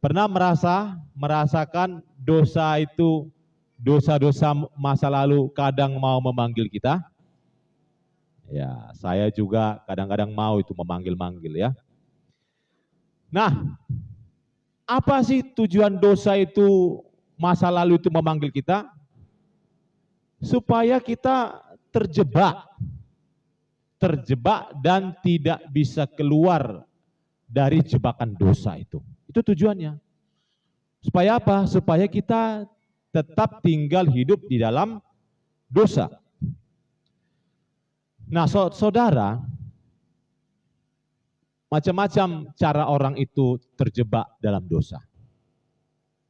Pernah merasakan dosa itu, dosa-dosa masa lalu kadang mau memanggil kita? Ya, saya juga kadang-kadang mau itu memanggil-manggil ya. Nah, apa sih tujuan dosa itu, masa lalu itu memanggil kita? Supaya kita terjebak dan tidak bisa keluar dari jebakan dosa itu. Itu tujuannya. Supaya apa? Supaya kita tetap tinggal hidup di dalam dosa. Nah, saudara, macam-macam cara orang itu terjebak dalam dosa.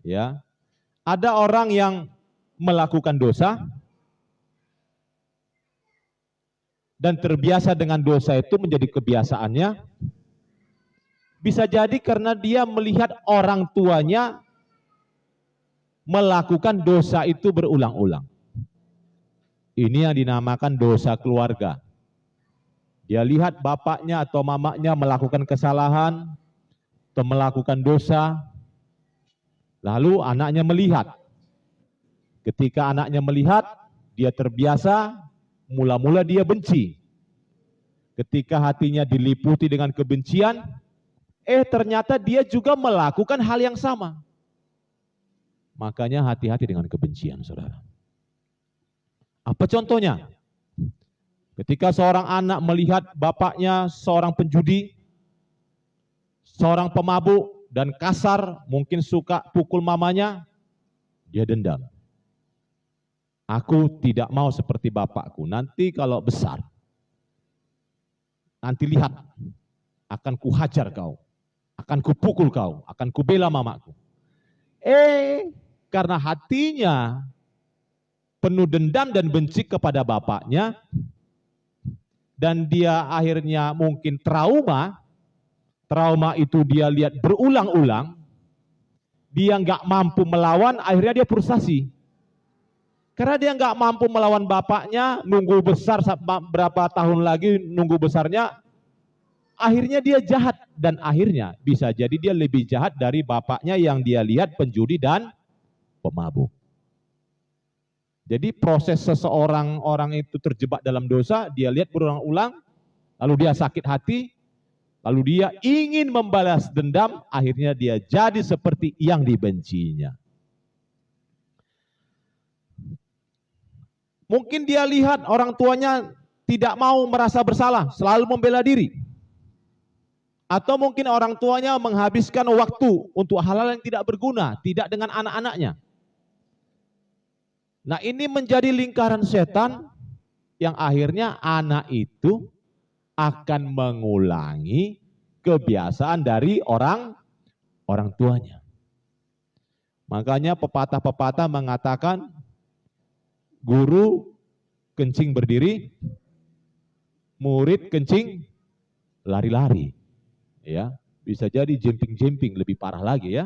Ya. Ada orang yang melakukan dosa dan terbiasa dengan dosa itu menjadi kebiasaannya. Bisa jadi karena dia melihat orang tuanya melakukan dosa itu berulang-ulang. Ini yang dinamakan dosa keluarga. Dia lihat bapaknya atau mamanya melakukan kesalahan atau melakukan dosa, lalu anaknya melihat. Ketika anaknya melihat, dia terbiasa, mula-mula dia benci. Ketika hatinya diliputi dengan kebencian, ternyata dia juga melakukan hal yang sama. Makanya hati-hati dengan kebencian, saudara. Apa contohnya? Ketika seorang anak melihat bapaknya seorang penjudi, seorang pemabuk dan kasar, mungkin suka pukul mamanya, dia dendam. Aku tidak mau seperti bapakku, nanti kalau besar, nanti lihat, akan kuhajar kau, akan kupukul kau, akan kubela mamaku. Karena hatinya penuh dendam dan benci kepada bapaknya, dan dia akhirnya mungkin trauma itu dia lihat berulang-ulang, dia nggak mampu melawan, akhirnya dia frustasi. Karena dia nggak mampu melawan bapaknya, nunggu besar berapa tahun lagi nunggu besarnya, akhirnya dia jahat, dan akhirnya bisa jadi dia lebih jahat dari bapaknya yang dia lihat penjudi dan pemabuk. Jadi proses seseorang itu terjebak dalam dosa, dia lihat berulang-ulang, lalu dia sakit hati, lalu dia ingin membalas dendam, akhirnya dia jadi seperti yang dibencinya. Mungkin dia lihat orang tuanya tidak mau merasa bersalah, selalu membela diri. Atau mungkin orang tuanya menghabiskan waktu untuk hal-hal yang tidak berguna, tidak dengan anak-anaknya. Nah, ini menjadi lingkaran setan yang akhirnya anak itu akan mengulangi kebiasaan dari orang tuanya. Makanya pepatah-pepatah mengatakan guru kencing berdiri, murid kencing lari-lari. Ya, bisa jadi jemping-jemping, lebih parah lagi ya.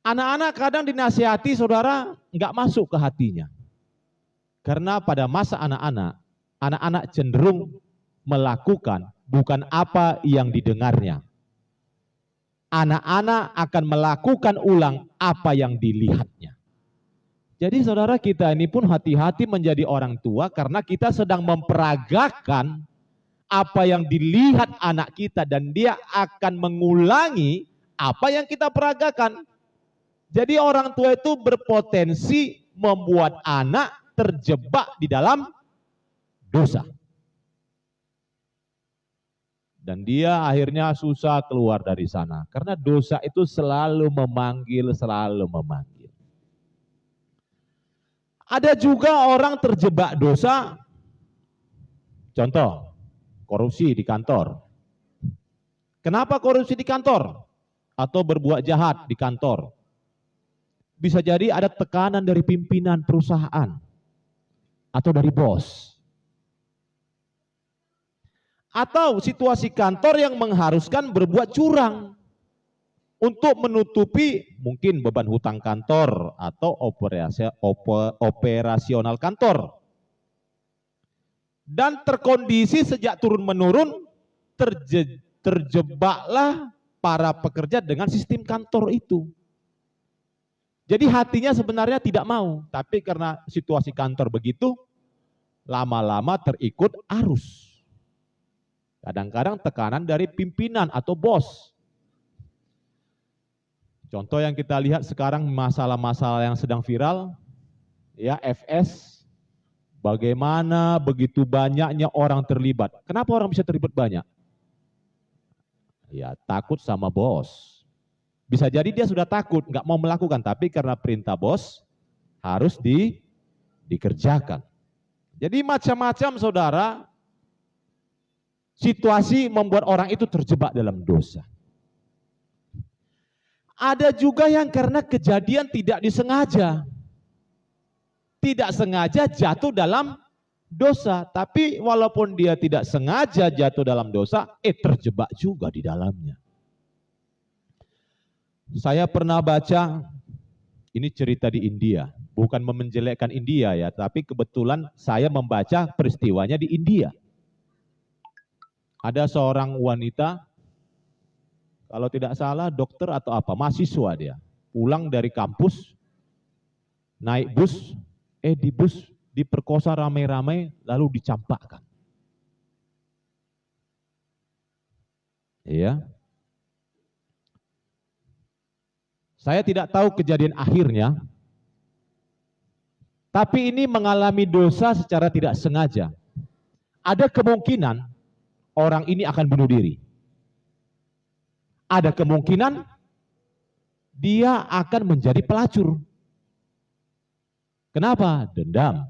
Anak-anak kadang dinasihati, saudara, nggak masuk ke hatinya. Karena pada masa anak-anak cenderung melakukan bukan apa yang didengarnya. Anak-anak akan melakukan ulang apa yang dilihatnya. Jadi saudara, kita ini pun hati-hati menjadi orang tua karena kita sedang memperagakan apa yang dilihat anak kita, dan dia akan mengulangi apa yang kita peragakan. Jadi orang tua itu berpotensi membuat anak terjebak di dalam dosa. Dan dia akhirnya susah keluar dari sana. Karena dosa itu selalu memanggil, selalu memanggil. Ada juga orang terjebak dosa, contoh, korupsi di kantor. Kenapa korupsi di kantor? Atau berbuat jahat di kantor? Bisa jadi ada tekanan dari pimpinan perusahaan atau dari bos. Atau situasi kantor yang mengharuskan berbuat curang untuk menutupi mungkin beban hutang kantor atau operasional kantor. Dan terkondisi sejak turun-menurun terjebaklah para pekerja dengan sistem kantor itu. Jadi hatinya sebenarnya tidak mau, tapi karena situasi kantor begitu, lama-lama terikut arus. Kadang-kadang tekanan dari pimpinan atau bos. Contoh yang kita lihat sekarang masalah-masalah yang sedang viral, ya FS, bagaimana begitu banyaknya orang terlibat. Kenapa orang bisa terlibat banyak? Ya takut sama bos. Bisa jadi dia sudah takut, nggak mau melakukan, tapi karena perintah bos harus dikerjakan. Jadi macam-macam saudara, situasi membuat orang itu terjebak dalam dosa. Ada juga yang karena kejadian tidak disengaja. Tidak sengaja jatuh dalam dosa. Tapi walaupun dia tidak sengaja jatuh dalam dosa, terjebak juga di dalamnya. Saya pernah baca, ini cerita di India. Bukan menjelekkan India ya, tapi kebetulan saya membaca peristiwanya di India. Ada seorang wanita, kalau tidak salah dokter atau apa, mahasiswa dia. Pulang dari kampus, naik bus, di bus diperkosa ramai-ramai lalu dicampakkan. Iya. Saya tidak tahu kejadian akhirnya, tapi ini mengalami dosa secara tidak sengaja. Ada kemungkinan orang ini akan bunuh diri. Ada kemungkinan dia akan menjadi pelacur. Kenapa? Dendam.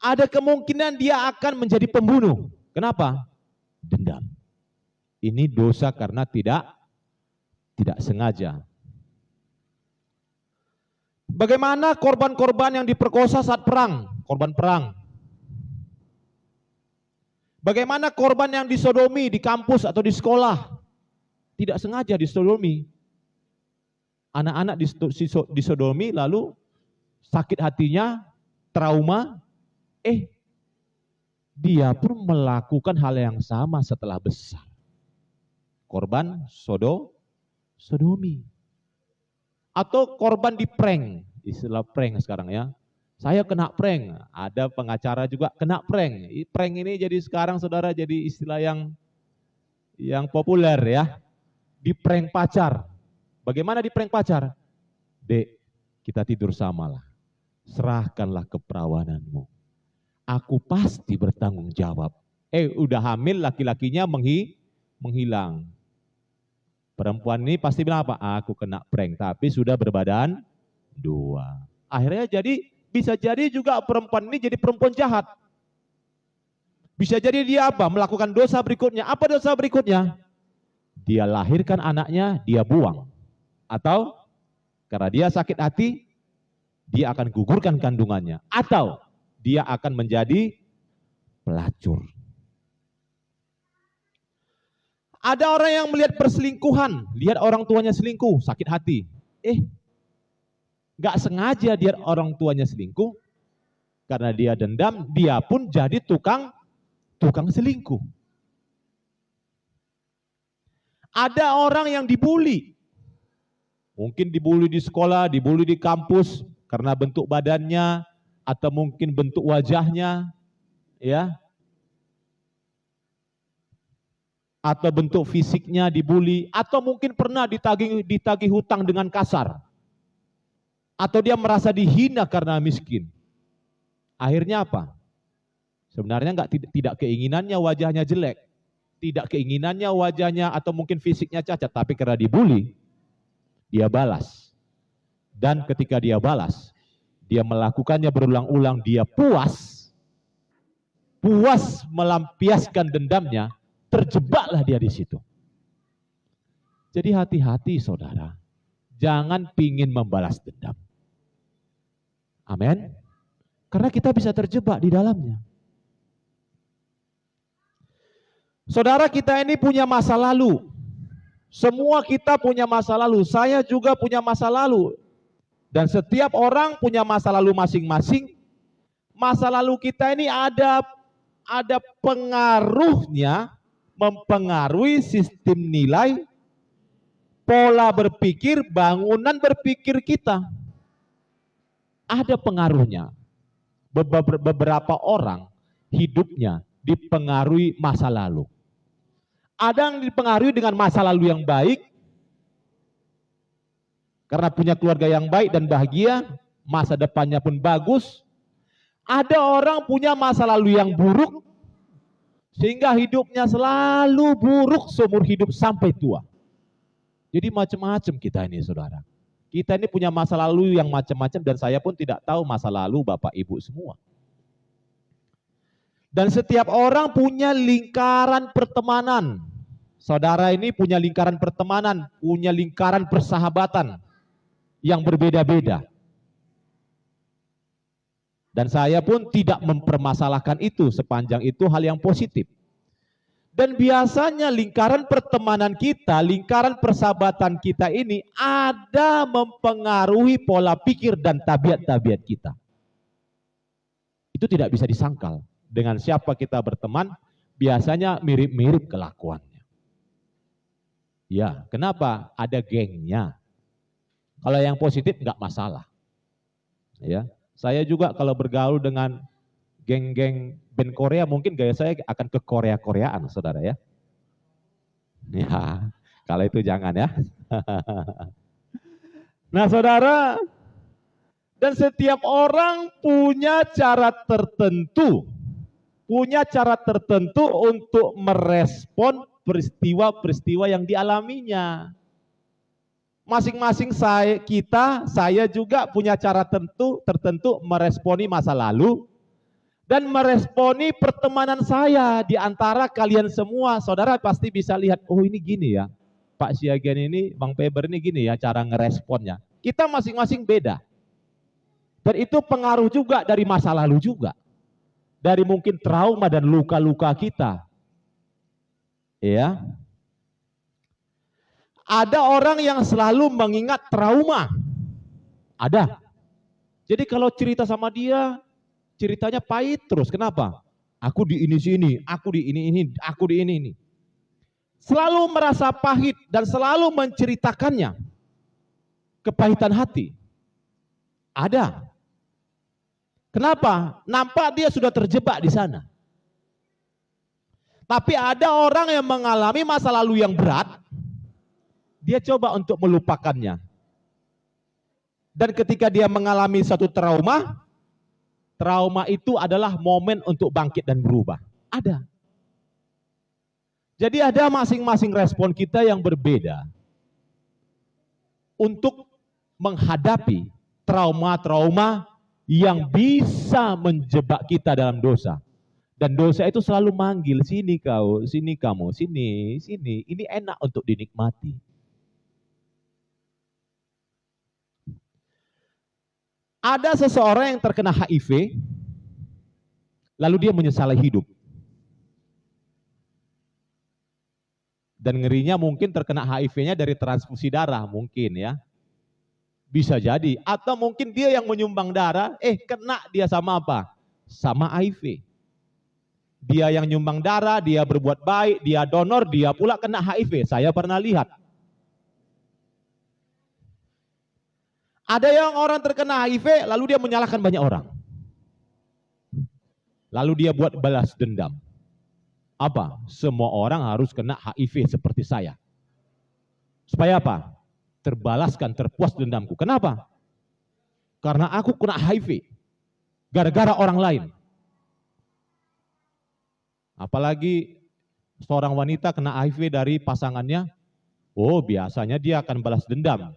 Ada kemungkinan dia akan menjadi pembunuh. Kenapa? Dendam. Ini dosa karena tidak sengaja. Bagaimana korban-korban yang diperkosa saat perang? Korban perang. Bagaimana korban yang disodomi di kampus atau di sekolah? Tidak sengaja disodomi. Anak-anak disodomi lalu sakit hatinya, trauma, dia pun melakukan hal yang sama setelah besar. Korban sodomi. Atau korban di prank, istilah prank sekarang ya. Saya kena prank, ada pengacara juga kena prank. Prank ini jadi sekarang saudara jadi istilah yang populer ya. Di prank pacar. Bagaimana di prank pacar? Dek, kita tidur samalah. Serahkanlah keperawananmu. Aku pasti bertanggung jawab. Udah hamil laki-lakinya menghilang. Perempuan ini pasti bilang apa? Aku kena prank, tapi sudah berbadan dua. Akhirnya bisa jadi juga perempuan ini jadi perempuan jahat. Bisa jadi dia apa? Melakukan dosa berikutnya. Apa dosa berikutnya? Dia lahirkan anaknya, dia buang. Atau karena dia sakit hati, dia akan gugurkan kandungannya. Atau dia akan menjadi pelacur. Ada orang yang melihat perselingkuhan, lihat orang tuanya selingkuh, sakit hati. Gak sengaja dia orang tuanya selingkuh, karena dia dendam, dia pun jadi tukang selingkuh. Ada orang yang dibully, mungkin dibully di sekolah, dibully di kampus, karena bentuk badannya, atau mungkin bentuk wajahnya, ya, atau bentuk fisiknya dibully, atau mungkin pernah ditagih hutang dengan kasar, atau dia merasa dihina karena miskin. Akhirnya apa? Sebenarnya tidak keinginannya wajahnya jelek, tidak keinginannya wajahnya atau mungkin fisiknya cacat, tapi karena dibully, dia balas. Dan ketika dia balas, dia melakukannya berulang-ulang, dia puas melampiaskan dendamnya, terjebaklah dia di situ. Jadi hati-hati saudara, jangan pingin membalas dendam. Amin. Karena kita bisa terjebak di dalamnya. Saudara, kita ini punya masa lalu. Semua kita punya masa lalu. Saya juga punya masa lalu. Dan setiap orang punya masa lalu masing-masing. Masa lalu kita ini ada pengaruhnya, mempengaruhi sistem nilai pola berpikir, bangunan berpikir kita. Ada pengaruhnya. Beberapa orang hidupnya dipengaruhi masa lalu. Ada yang dipengaruhi dengan masa lalu yang baik, karena punya keluarga yang baik dan bahagia, masa depannya pun bagus. Ada orang punya masa lalu yang buruk, sehingga hidupnya selalu buruk seumur hidup sampai tua. Jadi macam-macam kita ini, saudara. Kita ini punya masa lalu yang macam-macam, dan saya pun tidak tahu masa lalu Bapak Ibu semua. Dan setiap orang punya lingkaran pertemanan. Saudara ini punya lingkaran pertemanan, punya lingkaran persahabatan yang berbeda-beda. Dan saya pun tidak mempermasalahkan itu, sepanjang itu hal yang positif. Dan biasanya lingkaran pertemanan kita, lingkaran persahabatan kita ini ada mempengaruhi pola pikir dan tabiat-tabiat kita. Itu tidak bisa disangkal. Dengan siapa kita berteman, biasanya mirip-mirip kelakuannya. Ya, kenapa? Ada gengnya. Kalau yang positif nggak masalah. Ya, saya juga kalau bergaul dengan geng-geng band Korea, mungkin gaya saya akan ke Korea-Koreaan, saudara ya. Ya, kalau itu jangan ya. Nah, saudara, dan setiap orang punya cara tertentu untuk merespon peristiwa-peristiwa yang dialaminya. Masing-masing saya juga punya cara tertentu meresponi masa lalu dan meresponi pertemanan saya di antara kalian semua. Saudara pasti bisa lihat, oh ini gini ya, Pak Siagian ini, Bang Peber ini gini ya cara ngeresponnya. Kita masing-masing beda. Dan itu pengaruh juga dari masa lalu juga. Dari mungkin trauma dan luka-luka kita. Ya. Ada orang yang selalu mengingat trauma. Ada. Jadi kalau cerita sama dia, ceritanya pahit terus. Kenapa? Aku di ini sini, aku di ini, aku di ini. Selalu merasa pahit dan selalu menceritakannya. Kepahitan hati. Ada. Kenapa? Nampak dia sudah terjebak di sana. Tapi ada orang yang mengalami masa lalu yang berat, dia coba untuk melupakannya. Dan ketika dia mengalami satu trauma, trauma itu adalah momen untuk bangkit dan berubah. Ada. Jadi ada masing-masing respon kita yang berbeda untuk menghadapi trauma-trauma yang bisa menjebak kita dalam dosa. Dan dosa itu selalu manggil, sini kau, sini kamu, sini, sini. Ini enak untuk dinikmati. Ada seseorang yang terkena HIV, lalu dia menyesali hidup. Dan ngerinya mungkin terkena HIV-nya dari transfusi darah, mungkin ya. Bisa jadi, atau mungkin dia yang menyumbang darah, kena dia sama apa? Sama HIV. Dia yang nyumbang darah, dia berbuat baik, dia donor, dia pula kena HIV. Saya pernah lihat. Ada yang orang terkena HIV, lalu dia menyalahkan banyak orang. Lalu dia buat balas dendam. Apa? Semua orang harus kena HIV seperti saya. Supaya apa? Terbalaskan, terpuas dendamku. Kenapa? Karena aku kena HIV. Gara-gara orang lain. Apalagi seorang wanita kena HIV dari pasangannya. Oh, biasanya dia akan balas dendam.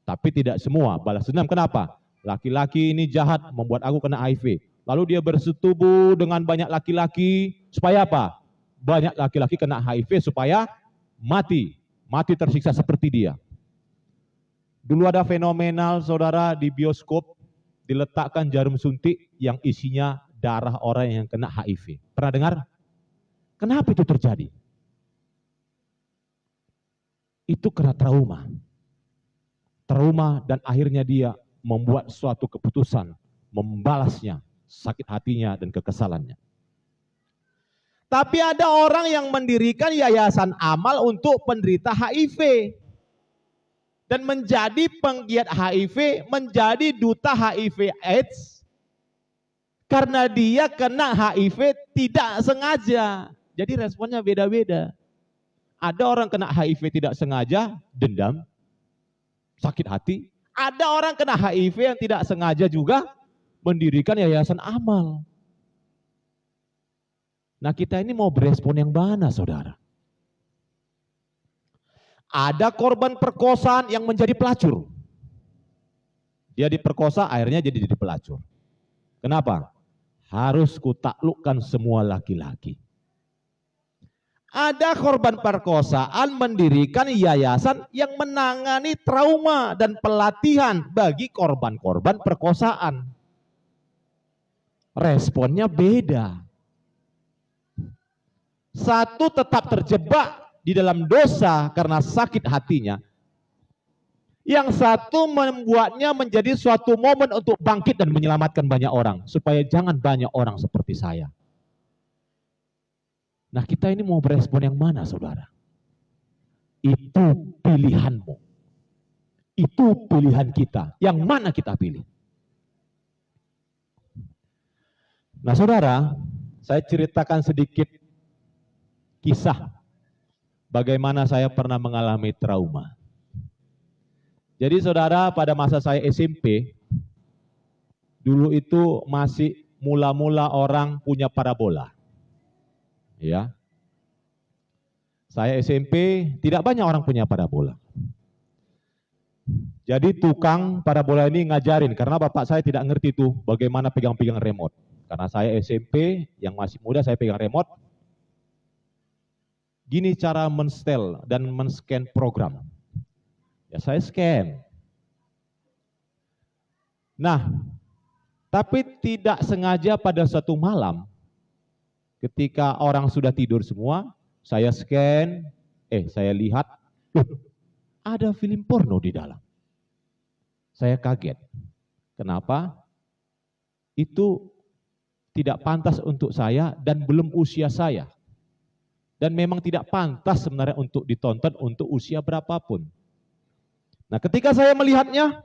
Tapi tidak semua balas dendam. Kenapa? Laki-laki ini jahat membuat aku kena HIV. Lalu dia bersetubuh dengan banyak laki-laki. Supaya apa? Banyak laki-laki kena HIV supaya mati. Mati tersiksa seperti dia. Dulu ada fenomenal, saudara, di bioskop diletakkan jarum suntik yang isinya darah orang yang kena HIV. Pernah dengar? Kenapa itu terjadi? Itu karena trauma. Trauma dan akhirnya dia membuat suatu keputusan, membalasnya, sakit hatinya dan kekesalannya. Tapi ada orang yang mendirikan yayasan amal untuk penderita HIV. dan menjadi penggiat HIV, menjadi duta HIV AIDS, karena dia kena HIV tidak sengaja. Jadi responnya beda-beda. Ada orang kena HIV tidak sengaja, dendam, sakit hati. Ada orang kena HIV yang tidak sengaja juga mendirikan yayasan amal. Nah, kita ini mau berespon yang mana, saudara? Ada korban perkosaan yang menjadi pelacur. Dia diperkosa, akhirnya jadi pelacur. Kenapa? Harus kutaklukkan semua laki-laki. Ada korban perkosaan mendirikan yayasan yang menangani trauma dan pelatihan bagi korban-korban perkosaan. Responnya beda. Satu tetap terjebak di dalam dosa karena sakit hatinya. Yang satu membuatnya menjadi suatu momen untuk bangkit dan menyelamatkan banyak orang. Supaya jangan banyak orang seperti saya. Nah, kita ini mau berespon yang mana, saudara? Itu pilihanmu. Itu pilihan kita. Yang mana kita pilih? Nah, saudara, saya ceritakan sedikit kisah bagaimana saya pernah mengalami trauma. Jadi, saudara, pada masa saya SMP, dulu itu masih mula-mula orang punya parabola. Ya, saya SMP tidak banyak orang punya parabola. Jadi tukang parabola ini ngajarin karena bapak saya tidak ngerti tuh bagaimana pegang-pegang remote. Karena saya SMP yang masih muda saya pegang remote. Gini cara menstel dan men-scan program. Ya saya scan. Nah, tapi tidak sengaja pada suatu malam ketika orang sudah tidur semua, saya scan, saya lihat, ada film porno di dalam. Saya kaget. Kenapa? Itu tidak pantas untuk saya dan belum usia saya. Dan memang tidak pantas sebenarnya untuk ditonton untuk usia berapapun. Nah, ketika saya melihatnya,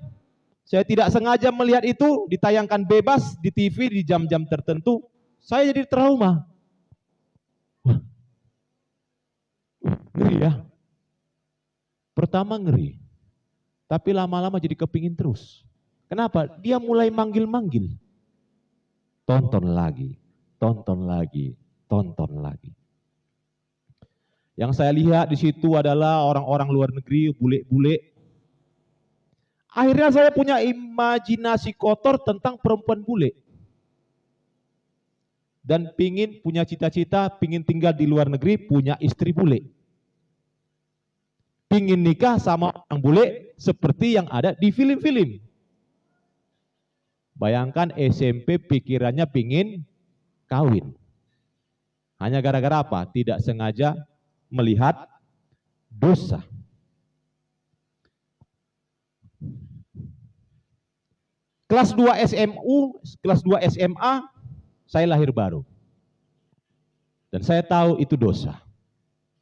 saya tidak sengaja melihat itu ditayangkan bebas di TV di jam-jam tertentu, saya jadi trauma. Wah, ngeri ya. Pertama ngeri, tapi lama-lama jadi kepingin terus. Kenapa? Dia mulai manggil-manggil. Tonton lagi, tonton lagi, tonton lagi. Yang saya lihat di situ adalah orang-orang luar negeri, bule-bule. Akhirnya saya punya imajinasi kotor tentang perempuan bule. Dan pingin punya cita-cita, pingin tinggal di luar negeri, punya istri bule. Pingin nikah sama orang bule seperti yang ada di film-film. Bayangkan SMP pikirannya pingin kawin. Hanya gara-gara apa? Tidak sengaja melihat dosa. Kelas 2 SMU, kelas 2 SMA, saya lahir baru. Dan saya tahu itu dosa.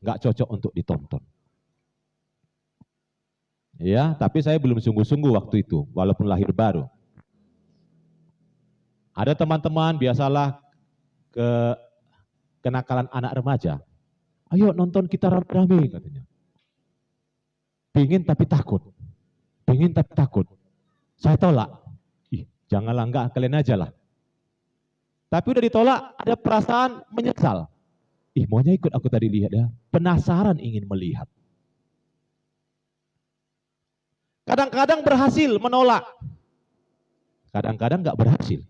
Nggak cocok untuk ditonton. Ya, tapi saya belum sungguh-sungguh waktu itu, walaupun lahir baru. Ada teman-teman, biasalah kenakalan anak remaja. Ayo nonton kita rame-rame, katanya. Pingin tapi takut. Pingin tapi takut. Saya tolak. Janganlah, enggak, kalian aja lah. Tapi udah ditolak, ada perasaan menyesal. Maunya ikut aku tadi lihat ya. Penasaran ingin melihat. Kadang-kadang berhasil menolak. Kadang-kadang enggak berhasil.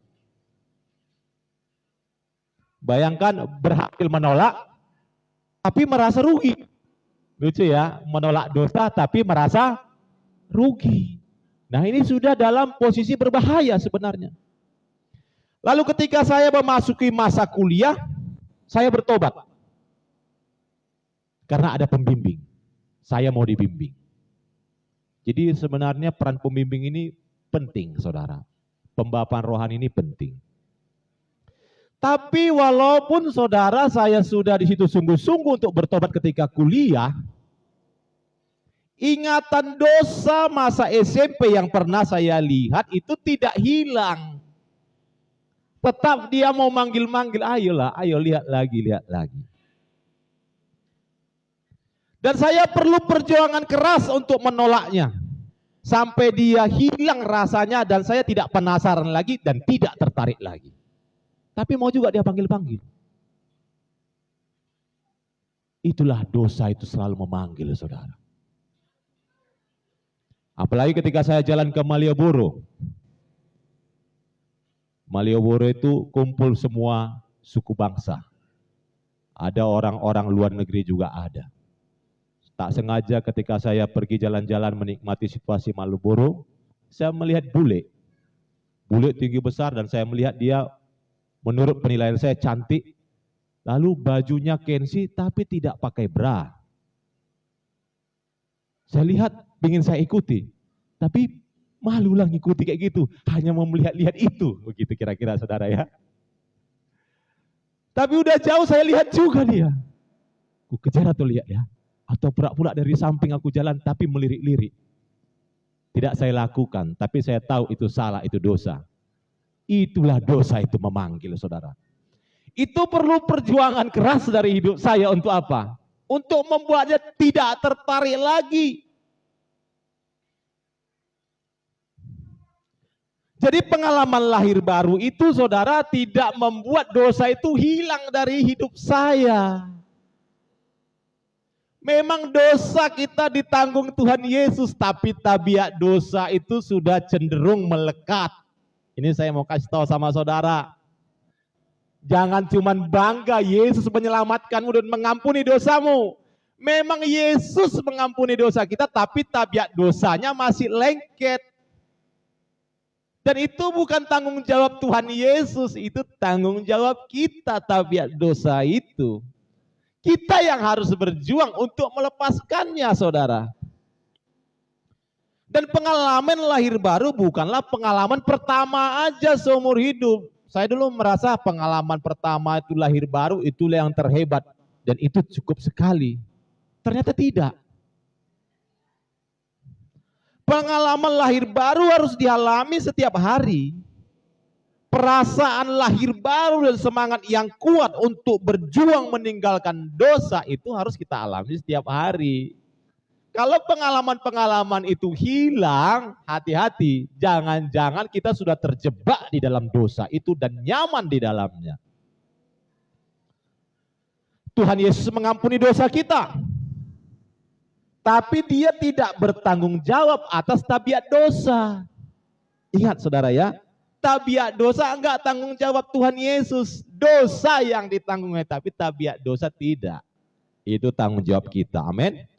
Bayangkan berhasil menolak, tapi merasa rugi. Lucu ya, menolak dosa tapi merasa rugi. Nah, ini sudah dalam posisi berbahaya sebenarnya. Lalu ketika saya memasuki masa kuliah, saya bertobat. Karena ada pembimbing. Saya mau dibimbing. Jadi sebenarnya peran pembimbing ini penting, saudara. Pembapaan rohani ini penting. Tapi walaupun saudara saya sudah di situ sungguh-sungguh untuk bertobat ketika kuliah, Ingatan dosa masa SMP yang pernah saya lihat itu tidak hilang. Tetap dia mau manggil-manggil, ayolah, ayo lihat lagi, lihat lagi. Dan saya perlu perjuangan keras untuk menolaknya. Sampai dia hilang rasanya dan saya tidak penasaran lagi dan tidak tertarik lagi. Tapi mau juga dia panggil-panggil. Itulah dosa itu selalu memanggil, saudara. Apalagi ketika saya jalan ke Malioboro. Malioboro itu kumpul semua suku bangsa. Ada orang-orang luar negeri juga ada. Tak sengaja ketika saya pergi jalan-jalan menikmati situasi Malioboro, saya melihat bule. Bule tinggi besar dan saya melihat dia menurut penilaian saya cantik. Lalu bajunya Kensi tapi tidak pakai bra. Saya lihat ingin saya ikuti, tapi malu lah ngikuti kayak gitu. Hanya mau melihat-lihat itu, begitu kira-kira saudara ya. Tapi udah jauh saya lihat juga dia. Aku kejar atau lihat ya. Atau pura-pura dari samping aku jalan tapi melirik-lirik. Tidak saya lakukan, tapi saya tahu itu salah, itu dosa. Itulah dosa itu memanggil, saudara. Itu perlu perjuangan keras dari hidup saya untuk apa? Untuk membuatnya tidak tertarik lagi. Jadi pengalaman lahir baru itu, saudara, tidak membuat dosa itu hilang dari hidup saya. Memang dosa kita ditanggung Tuhan Yesus, tapi tabiat dosa itu sudah cenderung melekat. Ini saya mau kasih tahu sama saudara. Jangan cuman bangga Yesus menyelamatkanmu dan mengampuni dosamu. Memang Yesus mengampuni dosa kita, tapi tabiat dosanya masih lengket. Dan itu bukan tanggung jawab Tuhan Yesus, itu tanggung jawab kita tabiat dosa itu. Kita yang harus berjuang untuk melepaskannya, saudara. Dan pengalaman lahir baru bukanlah pengalaman pertama aja seumur hidup. Saya dulu merasa pengalaman pertama itu lahir baru, itulah yang terhebat. Dan itu cukup sekali. Ternyata tidak. Pengalaman lahir baru harus dialami setiap hari. Perasaan lahir baru dan semangat yang kuat untuk berjuang meninggalkan dosa itu harus kita alami setiap hari. Kalau pengalaman-pengalaman itu hilang, hati-hati. Jangan-jangan kita sudah terjebak di dalam dosa itu dan nyaman di dalamnya. Tuhan Yesus mengampuni dosa kita. Tapi dia tidak bertanggung jawab atas tabiat dosa. Ingat saudara ya. Tabiat dosa enggak tanggung jawab Tuhan Yesus. Dosa yang ditanggungnya, tapi tabiat dosa tidak. Itu tanggung jawab kita. Amin.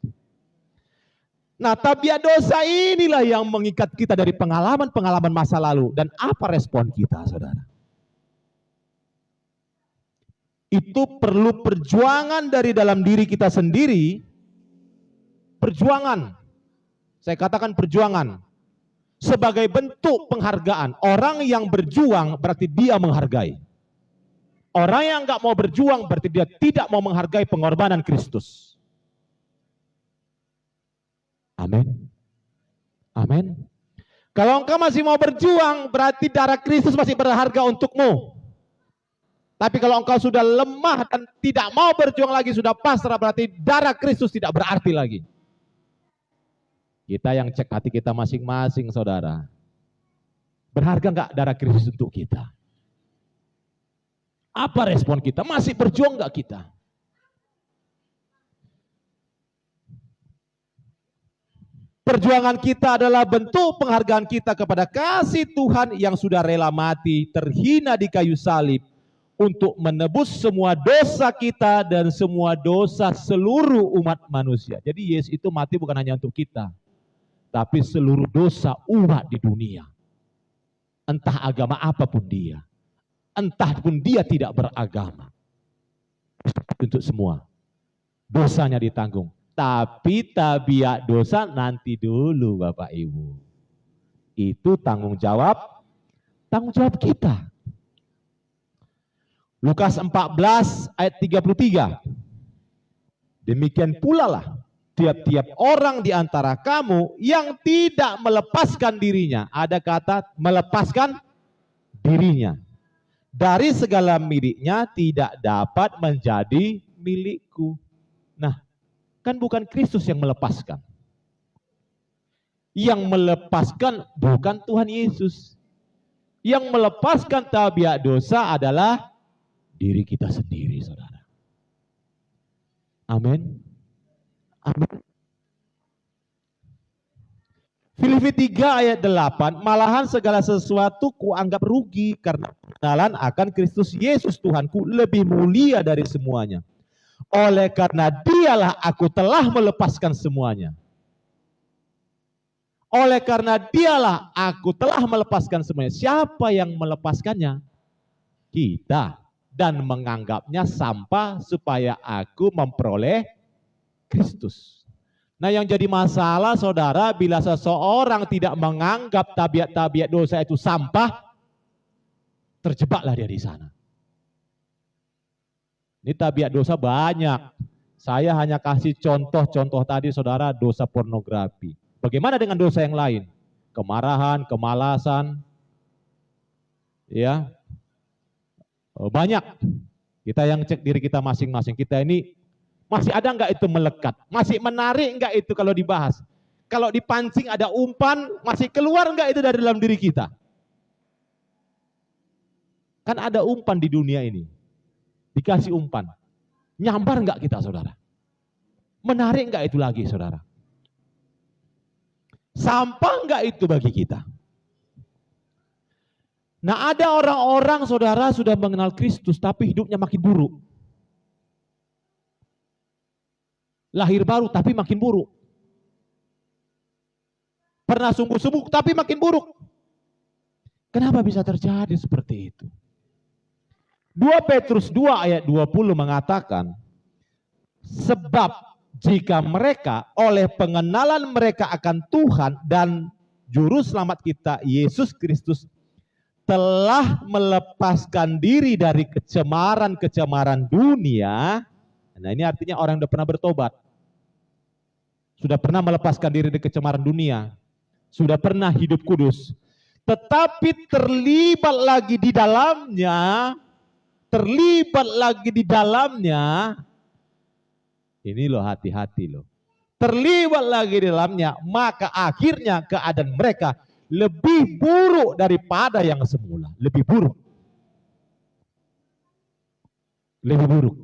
Nah, tabiat dosa inilah yang mengikat kita dari pengalaman-pengalaman masa lalu. Dan apa respon kita, saudara? Itu perlu perjuangan dari dalam diri kita sendiri. Perjuangan. Saya katakan perjuangan. Sebagai bentuk penghargaan. Orang yang berjuang berarti dia menghargai. Orang yang enggak mau berjuang berarti dia tidak mau menghargai pengorbanan Kristus. Amin. Amin. Kalau engkau masih mau berjuang berarti darah Kristus masih berharga untukmu. Tapi kalau engkau sudah lemah dan tidak mau berjuang lagi, sudah pasrah, berarti darah Kristus tidak berarti lagi. Kita yang cek hati kita masing-masing, saudara. Berharga enggak darah Kristus untuk kita? Apa respon kita? Masih berjuang enggak kita? Perjuangan kita adalah bentuk penghargaan kita kepada kasih Tuhan yang sudah rela mati, terhina di kayu salib, untuk menebus semua dosa kita dan semua dosa seluruh umat manusia. Jadi Yesus itu mati bukan hanya untuk kita, tapi seluruh dosa umat di dunia. Entah agama apapun dia. Entah pun dia tidak beragama. Untuk semua. Dosanya ditanggung. Tapi tabiat dosa nanti dulu Bapak Ibu. Itu tanggung jawab kita. Lukas 14 ayat 33. Demikian pula lah tiap-tiap orang di antara kamu yang tidak melepaskan dirinya. Ada kata melepaskan dirinya. Dari segala miliknya tidak dapat menjadi milikku. Nah, kan bukan Kristus yang melepaskan. Yang melepaskan bukan Tuhan Yesus. Yang melepaskan tabiat dosa adalah diri kita sendiri, saudara. Amin. Amin. Filipi 3 ayat 8, malahan segala sesuatu kuanggap rugi karena pengenalan akan Kristus Yesus Tuhanku lebih mulia dari semuanya. Oleh karena dialah aku telah melepaskan semuanya. Oleh karena dialah aku telah melepaskan semuanya. Siapa yang melepaskannya? Kita. Dan menganggapnya sampah supaya aku memperoleh Kristus. Nah, yang jadi masalah, saudara, bila seseorang tidak menganggap tabiat-tabiat dosa itu sampah, terjebaklah dia di sana. Ini tabiat dosa banyak. Saya hanya kasih contoh-contoh tadi, saudara, dosa pornografi. Bagaimana dengan dosa yang lain? Kemarahan, kemalasan, ya, banyak. Kita yang cek diri kita masing-masing. Kita ini masih ada enggak itu melekat? Masih menarik enggak itu kalau dibahas? Kalau dipancing ada umpan, masih keluar enggak itu dari dalam diri kita? Kan ada umpan di dunia ini. Dikasih umpan. Nyambar enggak kita, saudara? Menarik enggak itu lagi, saudara? Sampah enggak itu bagi kita? Nah, ada orang-orang, saudara, sudah mengenal Kristus tapi hidupnya makin buruk. Lahir baru tapi makin buruk. Pernah sungguh-sungguh tapi makin buruk. Kenapa bisa terjadi seperti itu? 2 Petrus 2 ayat 20 mengatakan, sebab jika mereka oleh pengenalan mereka akan Tuhan dan Juru Selamat kita, Yesus Kristus, telah melepaskan diri dari kecemaran-kecemaran dunia. Nah, ini artinya orang yang sudah pernah bertobat. Sudah pernah melepaskan diri dari kecemaran dunia. Sudah pernah hidup kudus. Tetapi terlibat lagi di dalamnya, ini loh, hati-hati loh. Terlibat lagi di dalamnya, maka akhirnya keadaan mereka lebih buruk daripada yang semula. Lebih buruk. Lebih buruk.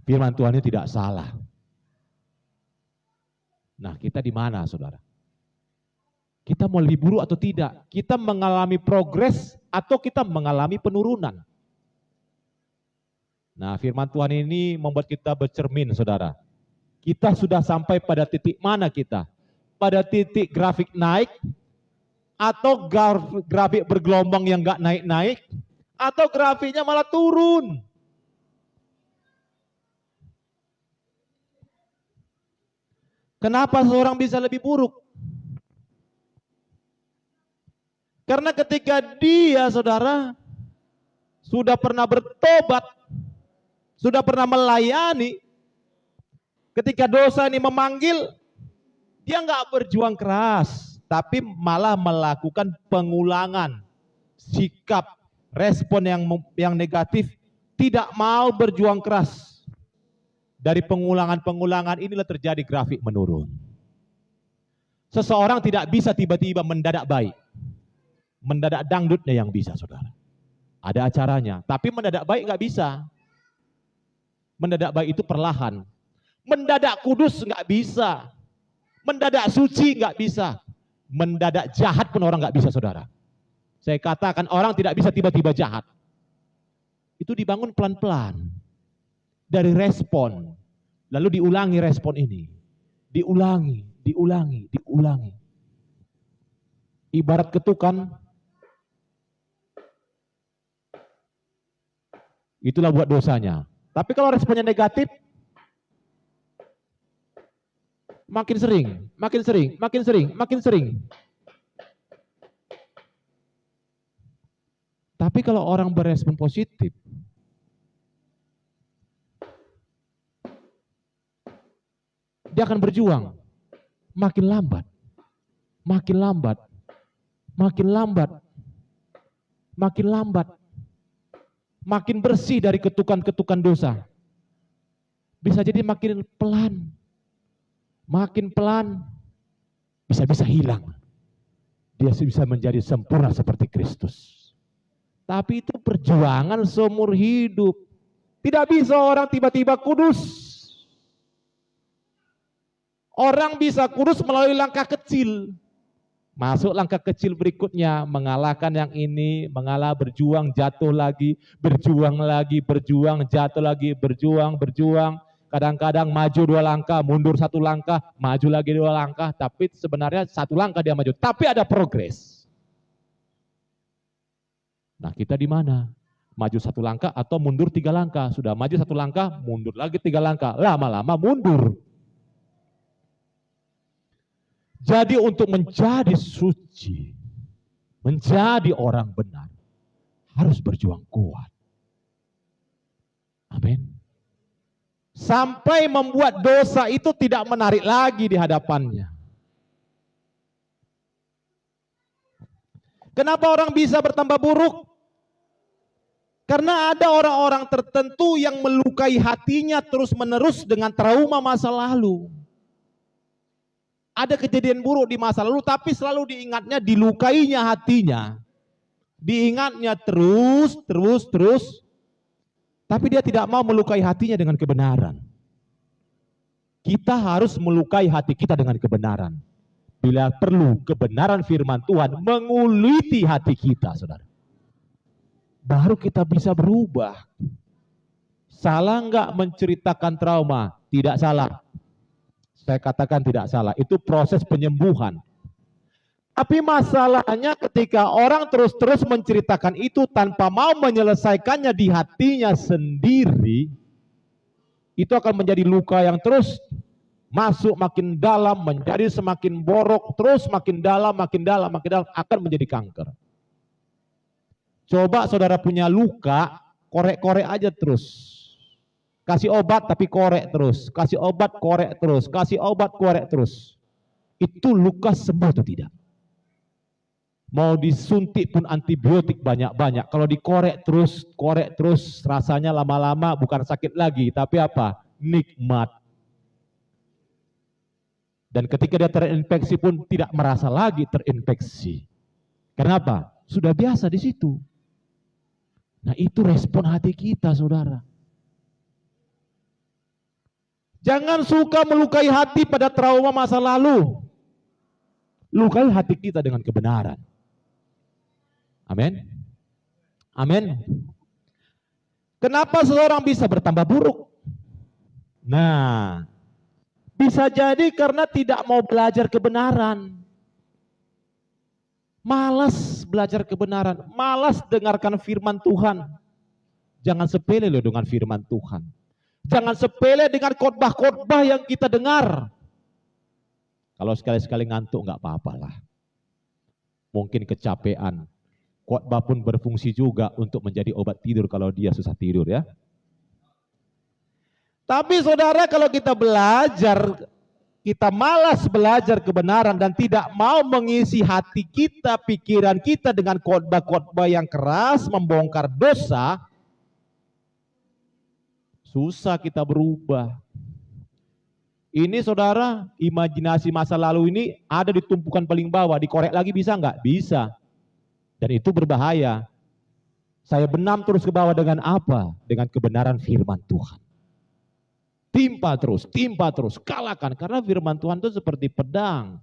Firman Tuhan ini tidak salah. Nah, kita di mana, saudara? Kita mau lebih buruk atau tidak? Kita mengalami progres atau kita mengalami penurunan? Nah, firman Tuhan ini membuat kita bercermin, saudara. Kita sudah sampai pada titik mana kita? Pada titik grafik naik, atau grafik bergelombang yang enggak naik-naik, atau grafiknya malah turun. Kenapa seorang bisa lebih buruk? Karena ketika dia, saudara, sudah pernah bertobat, sudah pernah melayani, ketika dosa ini memanggil, dia enggak berjuang keras, tapi malah melakukan pengulangan sikap, respon yang negatif, tidak mau berjuang keras. Dari pengulangan-pengulangan inilah terjadi grafik menurun. Seseorang tidak bisa tiba-tiba mendadak baik. Mendadak dangdutnya yang bisa, saudara. Ada acaranya, tapi mendadak baik nggak bisa. Mendadak baik itu perlahan. Mendadak kudus nggak bisa. Mendadak suci nggak bisa. Mendadak jahat pun orang nggak bisa, saudara. Saya katakan orang tidak bisa tiba-tiba jahat. Itu dibangun pelan-pelan. Dari respon. Lalu diulangi respon ini. Diulangi. Ibarat ketukan. Itulah buat dosanya. Tapi kalau responnya negatif, makin sering. Tapi kalau orang berespon positif, dia akan berjuang. Makin lambat, makin lambat, makin lambat, makin lambat, makin bersih dari ketukan-ketukan dosa. Bisa jadi makin pelan, bisa-bisa hilang. Dia bisa menjadi sempurna seperti Kristus. Tapi itu perjuangan seumur hidup. Tidak bisa orang tiba-tiba kudus. Orang bisa kudus melalui langkah kecil. Masuk langkah kecil berikutnya, mengalahkan yang ini, mengalah, berjuang, jatuh lagi, berjuang lagi, berjuang, jatuh lagi, berjuang. Kadang-kadang maju 2 langkah, mundur 1 langkah, maju lagi 2 langkah, tapi sebenarnya 1 langkah dia maju. Tapi ada progres. Nah, kita di mana? Maju 1 langkah atau mundur 3 langkah. Sudah maju 1 langkah, mundur lagi 3 langkah. Lama-lama mundur. Jadi untuk menjadi suci, menjadi orang benar, harus berjuang kuat. Amin. Sampai membuat dosa itu tidak menarik lagi di hadapannya. Kenapa orang bisa bertambah buruk? Karena ada orang-orang tertentu yang melukai hatinya terus-menerus dengan trauma masa lalu. Ada kejadian buruk di masa lalu, tapi selalu diingatnya, dilukainya hatinya. Diingatnya terus. Tapi dia tidak mau melukai hatinya dengan kebenaran. Kita harus melukai hati kita dengan kebenaran. Bila perlu, kebenaran firman Tuhan menguliti hati kita, saudara. Baru kita bisa berubah. Salah enggak menceritakan trauma? Tidak salah. Saya katakan tidak salah. Itu proses penyembuhan. Tapi masalahnya ketika orang terus-terus menceritakan itu tanpa mau menyelesaikannya di hatinya sendiri, itu akan menjadi luka yang terus masuk makin dalam, menjadi semakin borok, terus makin dalam, akan menjadi kanker. Coba saudara punya luka, korek-korek aja terus. Kasih obat tapi korek terus, kasih obat korek terus, kasih obat korek terus. Itu luka sembuh atau tidak? Mau disuntik pun antibiotik banyak-banyak. Kalau dikorek terus, rasanya lama-lama bukan sakit lagi, tapi apa? Nikmat. Dan ketika dia terinfeksi pun tidak merasa lagi terinfeksi. Kenapa? Sudah biasa di situ. Nah, itu respon hati kita, saudara. Jangan suka melukai hati pada trauma masa lalu. Lukai hati kita dengan kebenaran. Amin. Amin. Kenapa seseorang bisa bertambah buruk? Nah, bisa jadi karena tidak mau belajar kebenaran. Malas belajar kebenaran, malas dengarkan firman Tuhan. Jangan sepele loh dengan firman Tuhan. Jangan sepele dengan khotbah-khotbah yang kita dengar. Kalau sekali-sekali ngantuk nggak apa-apalah. Mungkin kecapean. Khotbah pun berfungsi juga untuk menjadi obat tidur kalau dia susah tidur ya. Tapi saudara, kalau kita belajar, kita malas belajar kebenaran dan tidak mau mengisi hati kita, pikiran kita dengan khotbah-khotbah yang keras, membongkar dosa, susah kita berubah. Ini saudara, imajinasi masa lalu ini ada di tumpukan paling bawah, dikorek lagi bisa nggak? Bisa. Dan itu berbahaya. Saya benam terus ke bawah dengan apa? Dengan kebenaran firman Tuhan. Timpa terus, kalahkan. Karena firman Tuhan itu seperti pedang.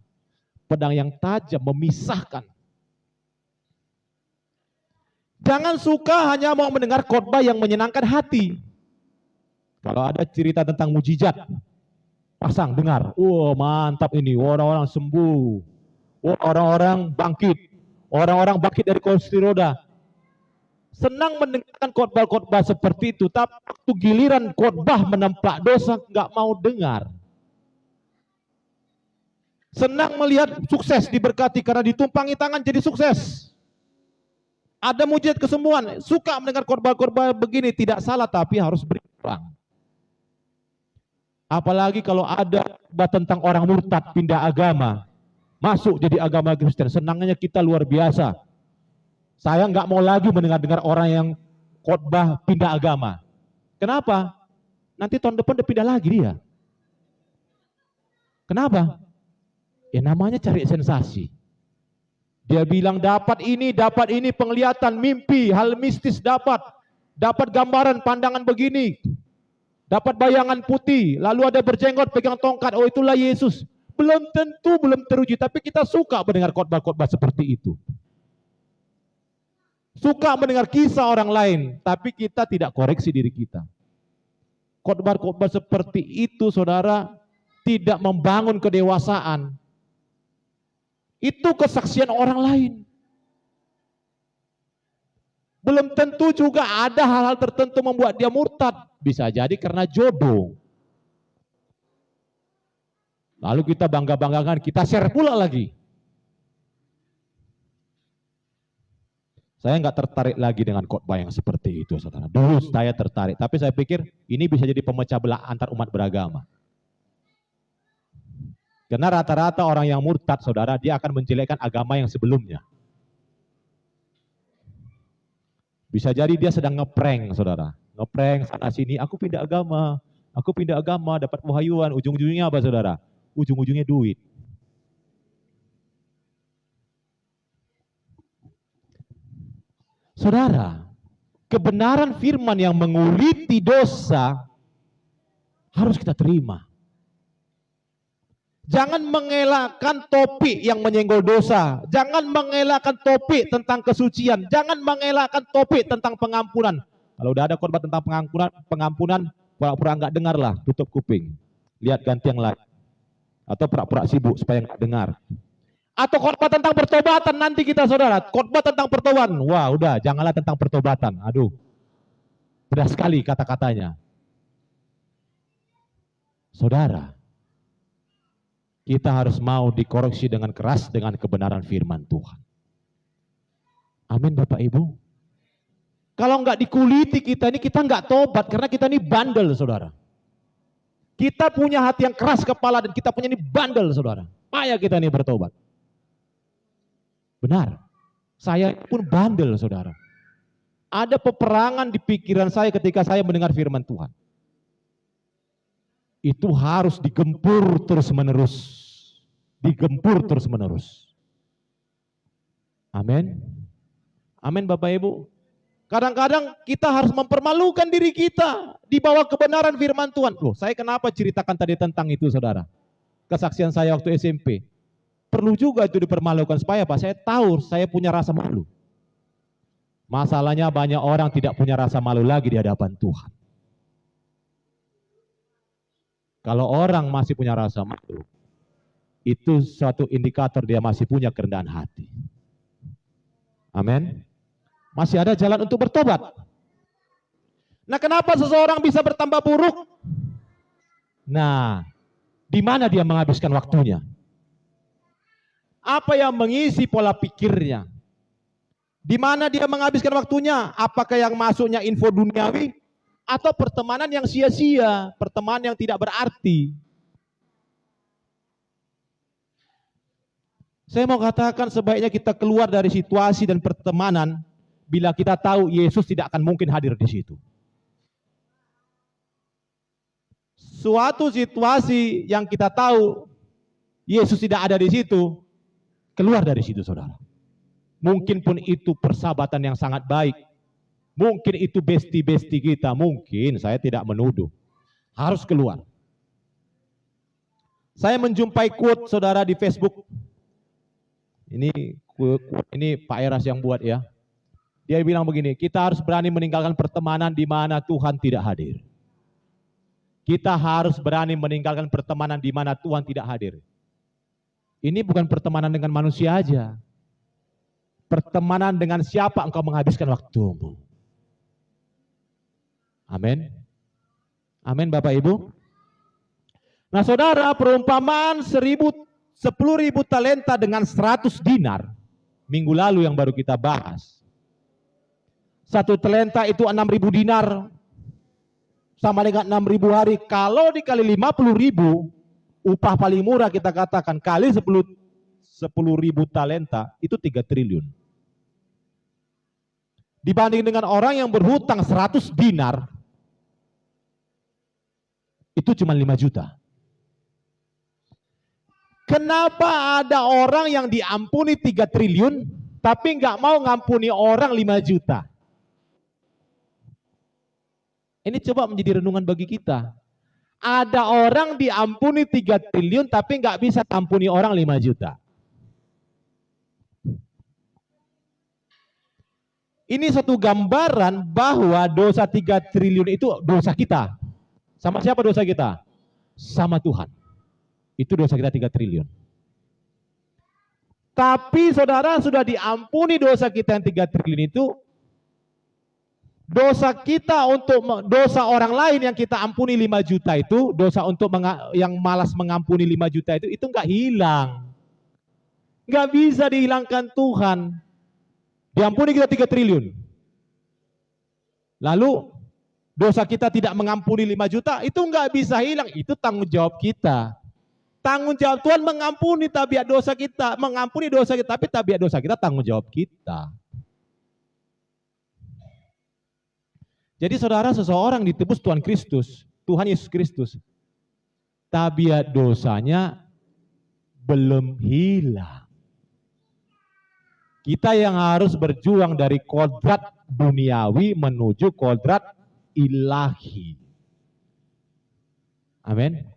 Pedang yang tajam, memisahkan. Jangan suka hanya mau mendengar khotbah yang menyenangkan hati. Kalau ada cerita tentang mujizat, pasang, dengar. Wah, mantap ini, orang-orang sembuh. Orang-orang bangkit dari kursi roda. Senang mendengarkan khotbah-khotbah seperti itu, tapi waktu giliran khotbah menempa dosa nggak mau dengar. Senang melihat sukses diberkati karena ditumpangi tangan jadi sukses. Ada mujizat kesembuhan, suka mendengar khotbah-khotbah begini, tidak salah tapi harus berperang. Apalagi kalau ada khotbah tentang orang murtad pindah agama, masuk jadi agama Kristen, senangnya kita luar biasa. Saya nggak mau lagi mendengar-dengar orang yang khotbah pindah agama. Kenapa? Nanti tahun depan dia pindah lagi dia. Kenapa? Ya namanya cari sensasi. Dia bilang dapat ini penglihatan, mimpi, hal mistis dapat gambaran, pandangan begini, dapat bayangan putih, lalu ada berjenggot pegang tongkat, oh itulah Yesus. Belum tentu, belum teruji, tapi kita suka mendengar khotbah-khotbah seperti itu. Suka mendengar kisah orang lain, tapi kita tidak koreksi diri kita. Khotbah-khotbah seperti itu, saudara, tidak membangun kedewasaan. Itu kesaksian orang lain. Belum tentu juga ada hal-hal tertentu membuat dia murtad. Bisa jadi karena jodoh. Lalu kita bangga-banggakan, kita share pula lagi. Saya nggak tertarik lagi dengan khotbah yang seperti itu, saudara. Dulu saya tertarik, tapi saya pikir ini bisa jadi pemecah belah antar umat beragama. Karena rata-rata orang yang murtad, saudara, dia akan menjelekkan agama yang sebelumnya. Bisa jadi dia sedang ngeprank, saudara. Ngeprank sana sini, aku pindah agama, dapat wahyuan. Ujung-ujungnya apa, saudara? Ujung-ujungnya duit. Saudara, kebenaran firman yang menguliti dosa harus kita terima. Jangan mengelakkan topik yang menyenggol dosa. Jangan mengelakkan topik tentang kesucian. Jangan mengelakkan topik tentang pengampunan. Kalau udah ada khotbah tentang pengampunan, pura-pura enggak dengar lah, tutup kuping. Lihat ganti yang lain. Atau pura-pura sibuk supaya enggak dengar. Atau khotbah tentang pertobatan nanti kita, saudara. Khotbah tentang pertobatan. Wah, udah, janganlah tentang pertobatan. Aduh. Pedas sekali kata-katanya. Saudara, kita harus mau dikoreksi dengan keras dengan kebenaran firman Tuhan. Amin, Bapak Ibu. Kalau nggak dikuliti kita nggak tobat karena kita ini bandel, saudara. Kita punya hati yang keras kepala dan kita punya ini bandel, saudara. Payah kita ini bertobat. Benar. Saya pun bandel, saudara. Ada peperangan di pikiran saya ketika saya mendengar firman Tuhan. Itu harus digempur terus-menerus. Digempur terus-menerus. Amin. Amin, Bapak Ibu. Kadang-kadang kita harus mempermalukan diri kita di bawah kebenaran firman Tuhan. Loh, saya kenapa ceritakan tadi tentang itu, saudara? Kesaksian saya waktu SMP. Perlu juga itu dipermalukan supaya apa? Saya tahu saya punya rasa malu. Masalahnya banyak orang tidak punya rasa malu lagi di hadapan Tuhan. Kalau orang masih punya rasa malu, itu suatu indikator dia masih punya kerendahan hati. Amin. Masih ada jalan untuk bertobat. Nah, kenapa seseorang bisa bertambah buruk? Nah, di mana dia menghabiskan waktunya? Apa yang mengisi pola pikirnya? Di mana dia menghabiskan waktunya? Apakah yang masuknya info duniawi? Atau pertemanan yang sia-sia, pertemanan yang tidak berarti. Saya mau katakan sebaiknya kita keluar dari situasi dan pertemanan bila kita tahu Yesus tidak akan mungkin hadir di situ. Suatu situasi yang kita tahu Yesus tidak ada di situ, keluar dari situ, saudara. Mungkin pun itu persahabatan yang sangat baik. Mungkin itu besti-besti kita, mungkin, saya tidak menuduh. Harus keluar. Saya menjumpai quote, saudara, di Facebook. Ini Pak Eras yang buat ya. Dia bilang begini, kita harus berani meninggalkan pertemanan di mana Tuhan tidak hadir. Kita harus berani meninggalkan pertemanan di mana Tuhan tidak hadir. Ini bukan pertemanan dengan manusia aja. Pertemanan dengan siapa engkau menghabiskan waktumu. Amin. Amin, Bapak Ibu. Nah, saudara, perumpamaan 10.000 talenta dengan 100 dinar. Minggu lalu yang baru kita bahas. 1 talenta itu 6.000 dinar. sama dengan 6.000 hari. Kalau dikali 50.000, upah paling murah kita katakan kali 10.000 talenta, itu 3 triliun. Dibanding dengan orang yang berhutang 100 dinar, itu cuma 5 juta. Kenapa ada orang yang diampuni 3 triliun, tapi nggak mau ngampuni orang 5 juta? Ini coba menjadi renungan bagi kita. Ada orang diampuni 3 triliun, tapi nggak bisa ampuni orang 5 juta. Ini satu gambaran bahwa dosa 3 triliun itu dosa kita. Sama siapa dosa kita? Sama Tuhan. Itu dosa kita 3 triliun. Tapi saudara, sudah diampuni dosa kita yang 3 triliun itu, dosa kita untuk dosa orang lain yang kita ampuni 5 juta itu, dosa untuk yang malas mengampuni 5 juta itu enggak hilang. Enggak bisa dihilangkan Tuhan. Diampuni kita 3 triliun. Lalu dosa kita tidak mengampuni 5 juta, itu enggak bisa hilang. Itu tanggung jawab kita. Tanggung jawab Tuhan mengampuni tabiat dosa kita, mengampuni dosa kita, tapi tabiat dosa kita tanggung jawab kita. Jadi saudara, seseorang ditebus Tuhan Kristus, Tuhan Yesus Kristus, tabiat dosanya belum hilang. Kita yang harus berjuang dari kodrat duniawi menuju kodrat ilahi. Amin.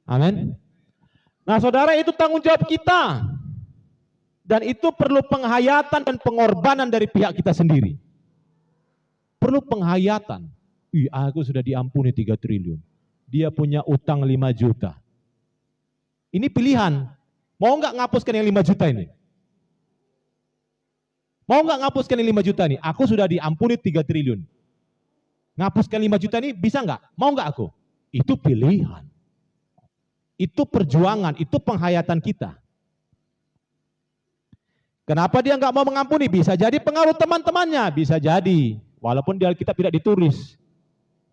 Amin. Nah saudara, itu tanggung jawab kita. Dan itu perlu penghayatan dan pengorbanan dari pihak kita sendiri. Perlu penghayatan. Aku sudah diampuni 3 triliun. Dia punya utang 5 juta. Ini pilihan. Mau nggak ngapuskan yang 5 juta ini? Mau nggak ngapuskan yang 5 juta ini? Aku sudah diampuni 3 triliun. Ngapuskan 5 juta ini bisa nggak? Mau nggak aku? Itu pilihan. Itu perjuangan, itu penghayatan kita. Kenapa dia nggak mau mengampuni? Bisa jadi pengaruh teman-temannya, bisa jadi. Walaupun di Alkitab tidak ditulis.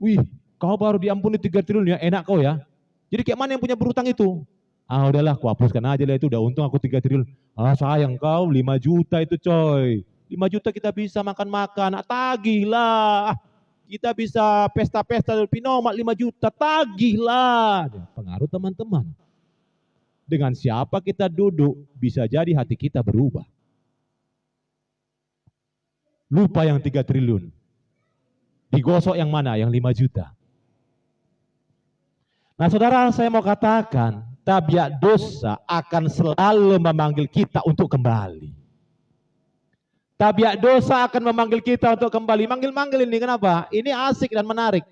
Wih, kau baru diampuni 3 triliun ya, enak kau ya. Jadi kayak mana yang punya berutang itu? Ah udahlah, aku hapuskan aja lah itu, udah untung aku 3 triliun. Ah sayang kau, 5 juta itu coy. 5 juta kita bisa makan-makan, tagihlah. Kita bisa pesta-pesta Pinomat 5 juta, tagihlah. Pengaruh teman-teman. Dengan siapa kita duduk, bisa jadi hati kita berubah. Lupa yang 3 triliun. Digosok yang mana? Yang 5 juta. Nah saudara, saya mau katakan, tabiat dosa akan selalu memanggil kita untuk kembali. Tabiat dosa akan memanggil kita untuk kembali. Manggil-manggil ini kenapa? Ini asik dan menarik.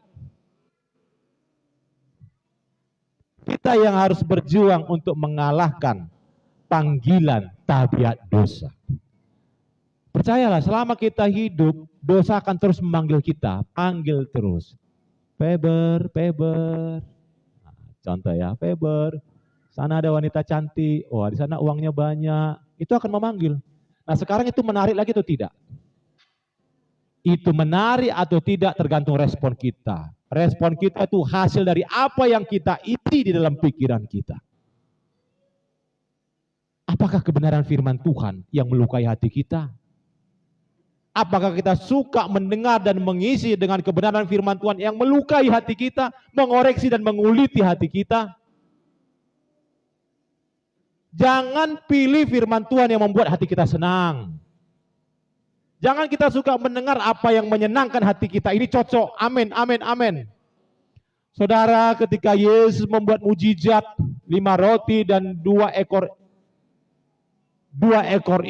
Kita yang harus berjuang untuk mengalahkan panggilan tabiat dosa. Percayalah, selama kita hidup, dosa akan terus memanggil kita. Panggil terus. Feber, Feber. Nah, contoh ya, Feber. Sana ada wanita cantik. Oh, di sana uangnya banyak. Itu akan memanggil. Nah sekarang itu menarik lagi atau tidak? Itu menarik atau tidak tergantung respon kita. Respon kita itu hasil dari apa yang kita isi di dalam pikiran kita. Apakah kebenaran firman Tuhan yang melukai hati kita? Apakah kita suka mendengar dan mengisi dengan kebenaran firman Tuhan yang melukai hati kita, mengoreksi dan menguliti hati kita? Jangan pilih firman Tuhan yang membuat hati kita senang. Jangan kita suka mendengar apa yang menyenangkan hati kita. Ini cocok. Amin, amin, amin. Saudara, ketika Yesus membuat mujizat 5 roti dan 2 ekor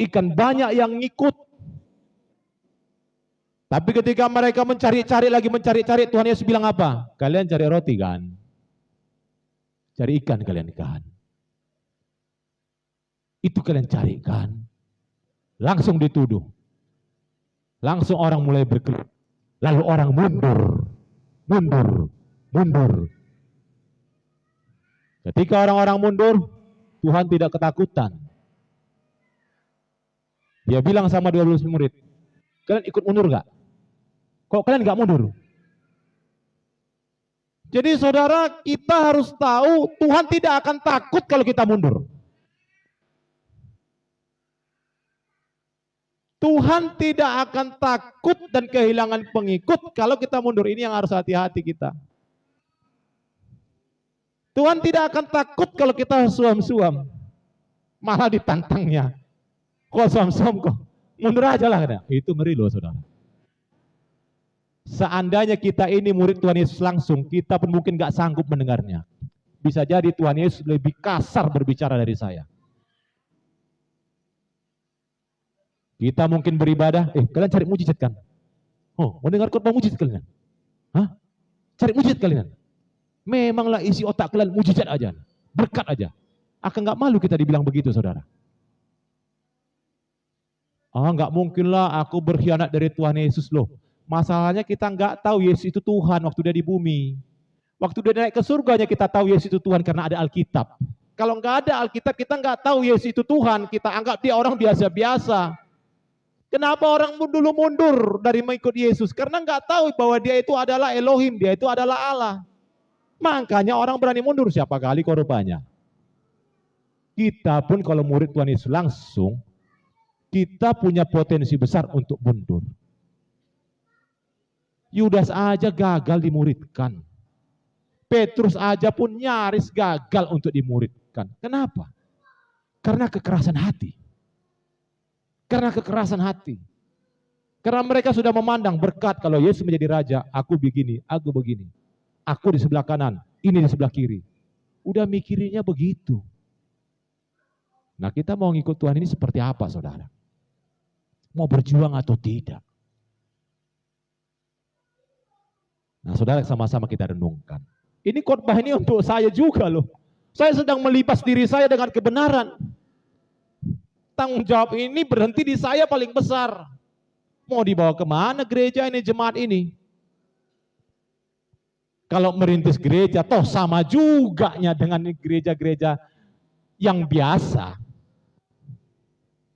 ikan, banyak yang ngikut. Tapi ketika mereka mencari-cari lagi, Tuhan Yesus bilang apa? Kalian cari roti kan? Cari ikan kalian kan? Itu kalian carikan. Langsung dituduh. Langsung orang mulai berkelit. Lalu orang mundur. Ketika orang-orang mundur, Tuhan tidak ketakutan. Dia bilang sama 12 murid, kalian ikut mundur gak? Kok kalian gak mundur? Jadi saudara, kita harus tahu Tuhan tidak akan takut kalau kita mundur. Tuhan tidak akan takut dan kehilangan pengikut kalau kita mundur. Ini yang harus hati-hati kita. Tuhan tidak akan takut kalau kita suam-suam. Malah ditantangnya. Kok suam-suam kok? Mundur aja lah. Itu ngeri loh saudara. Seandainya kita ini murid Tuhan Yesus langsung, kita pun mungkin gak sanggup mendengarnya. Bisa jadi Tuhan Yesus lebih kasar berbicara dari saya. Kita mungkin beribadah, kalian cari mujizat kan? Oh, mau dengar khotbah mujizat kalian? Hah? Cari mujizat kalian? Memanglah isi otak kalian mujizat aja, berkat aja. Akan gak malu kita dibilang begitu saudara? Gak mungkin lah aku berkhianat dari Tuhan Yesus loh. Masalahnya kita nggak tahu Yesus itu Tuhan waktu dia di bumi. Waktu dia naik ke surganya kita tahu Yesus itu Tuhan karena ada Alkitab. Kalau nggak ada Alkitab kita nggak tahu Yesus itu Tuhan. Kita anggap dia orang biasa-biasa. Kenapa orang dulu mundur dari mengikut Yesus? Karena nggak tahu bahwa dia itu adalah Elohim, dia itu adalah Allah. Makanya orang berani mundur. Siapa kali korbannya? Kita pun kalau murid Tuhan Yesus langsung, kita punya potensi besar untuk mundur. Yudas aja gagal dimuridkan. Petrus aja pun nyaris gagal untuk dimuridkan. Kenapa? Karena kekerasan hati. Karena kekerasan hati. Karena mereka sudah memandang berkat kalau Yesus menjadi raja, aku begini, aku begini. Aku di sebelah kanan, ini di sebelah kiri. Udah mikirnya begitu. Nah kita mau ngikut Tuhan ini seperti apa saudara? Mau berjuang atau tidak? Nah saudara sama-sama kita renungkan. Ini khotbah ini untuk saya juga loh. Saya sedang melipas diri saya dengan kebenaran. Tanggung jawab ini berhenti di saya paling besar. Mau dibawa kemana gereja ini, jemaat ini? Kalau merintis gereja, toh sama juganya dengan gereja-gereja yang biasa.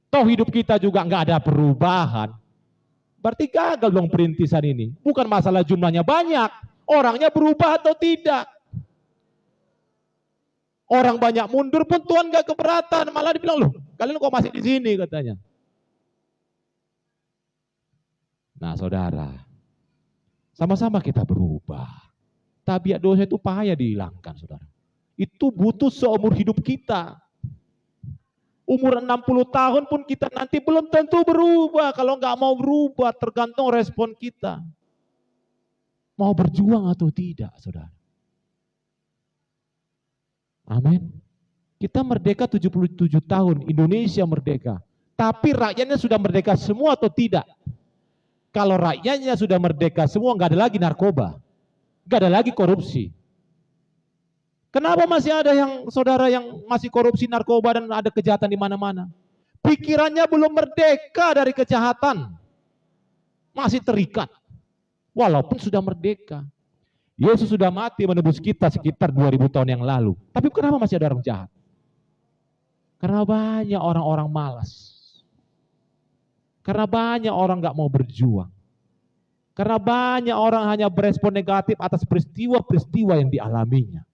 Toh hidup kita juga nggak ada perubahan. Berarti gagal dong perintisan ini. Bukan masalah jumlahnya banyak, orangnya berubah atau tidak. Orang banyak mundur pun Tuhan gak keberatan, malah dibilang loh, kalian kok masih di sini katanya. Nah saudara, sama-sama kita berubah. Tabiat dosa itu payah dihilangkan saudara. Itu butuh seumur hidup kita. Umur 60 tahun pun kita nanti belum tentu berubah. Kalau nggak mau berubah tergantung respon kita. Mau berjuang atau tidak, saudara. Amin. Kita merdeka 77 tahun, Indonesia merdeka. Tapi rakyatnya sudah merdeka semua atau tidak? Kalau rakyatnya sudah merdeka semua, nggak ada lagi narkoba. Nggak ada lagi korupsi. Kenapa masih ada yang saudara yang masih korupsi narkoba dan ada kejahatan di mana-mana? Pikirannya belum merdeka dari kejahatan. Masih terikat. Walaupun sudah merdeka. Yesus sudah mati menebus kita sekitar 2000 tahun yang lalu. Tapi kenapa masih ada orang jahat? Karena banyak orang-orang malas. Karena banyak orang nggak mau berjuang. Karena banyak orang hanya berespon negatif atas peristiwa-peristiwa yang dialaminya.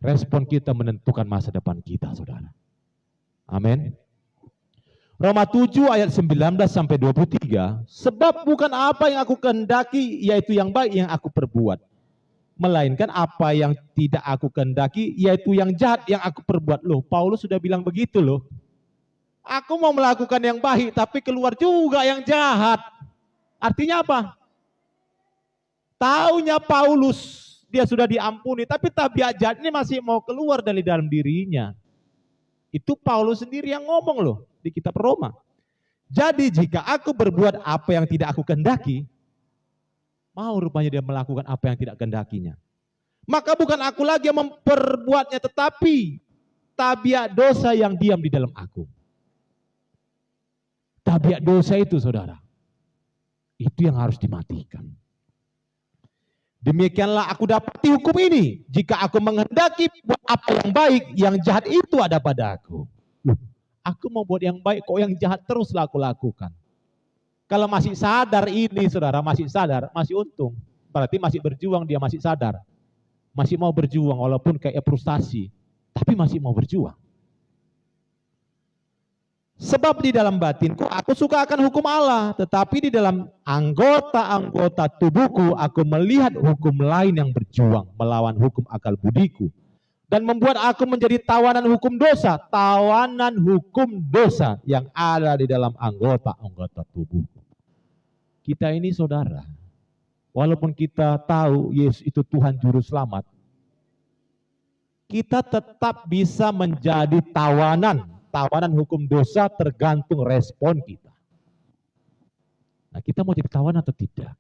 Respon kita menentukan masa depan kita, saudara. Amin. Roma 7 ayat 19 sampai 23, sebab bukan apa yang aku kehendaki yaitu yang baik yang aku perbuat, melainkan apa yang tidak aku kehendaki yaitu yang jahat yang aku perbuat. Loh, Paulus sudah bilang begitu loh. Aku mau melakukan yang baik tapi keluar juga yang jahat. Artinya apa? Taunya Paulus dia sudah diampuni, tapi tabiat jahat ini masih mau keluar dari dalam dirinya. Itu Paulus sendiri yang ngomong loh di kitab Roma. Jadi jika aku berbuat apa yang tidak aku kehendaki, mau rupanya dia melakukan apa yang tidak kehendakinya. Maka bukan aku lagi yang memperbuatnya, tetapi tabiat dosa yang diam di dalam aku. Tabiat dosa itu saudara, itu yang harus dimatikan. Demikianlah aku dapati hukum ini. Jika aku menghendaki buat apa yang baik, yang jahat itu ada pada aku. Loh, aku mau buat yang baik, kok yang jahat teruslah aku lakukan. Kalau masih sadar ini, saudara, masih sadar, masih untung. berarti masih berjuang, dia masih sadar. Masih mau berjuang walaupun kayak frustasi, tapi masih mau berjuang. Sebab di dalam batinku aku suka akan hukum Allah, tetapi di dalam anggota-anggota tubuhku aku melihat hukum lain yang berjuang melawan hukum akal budiku dan membuat aku menjadi tawanan hukum dosa yang ada di dalam anggota-anggota tubuhku. Kita ini saudara, walaupun kita tahu Yesus itu Tuhan Juru Selamat, kita tetap bisa menjadi tawanan hukum dosa tergantung respon kita. Nah, kita mau jadi tawanan atau tidak?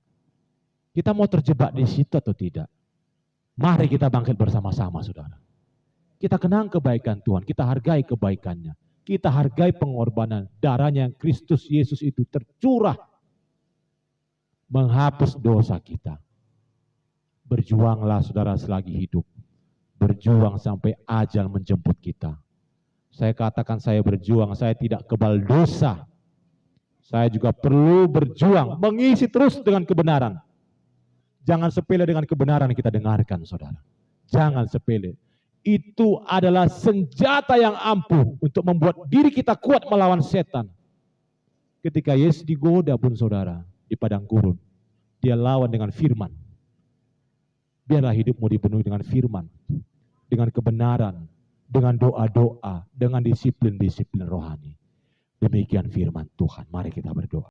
Kita mau terjebak di situ atau tidak? Mari kita bangkit bersama-sama, saudara. Kita kenang kebaikan Tuhan, kita hargai kebaikannya. Kita hargai pengorbanan darahnya Kristus Yesus itu tercurah menghapus dosa kita. Berjuanglah saudara selagi hidup. Berjuang sampai ajal menjemput kita. Saya katakan saya berjuang, saya tidak kebal dosa. Saya juga perlu berjuang, mengisi terus dengan kebenaran. Jangan sepele dengan kebenaran yang kita dengarkan, saudara. Jangan sepele. Itu adalah senjata yang ampuh untuk membuat diri kita kuat melawan setan. Ketika Yesus digoda pun saudara, di padang gurun, dia lawan dengan firman. Biarlah hidupmu dipenuhi dengan firman, dengan kebenaran, dengan doa-doa, dengan disiplin-disiplin rohani. Demikian firman Tuhan. Mari kita berdoa.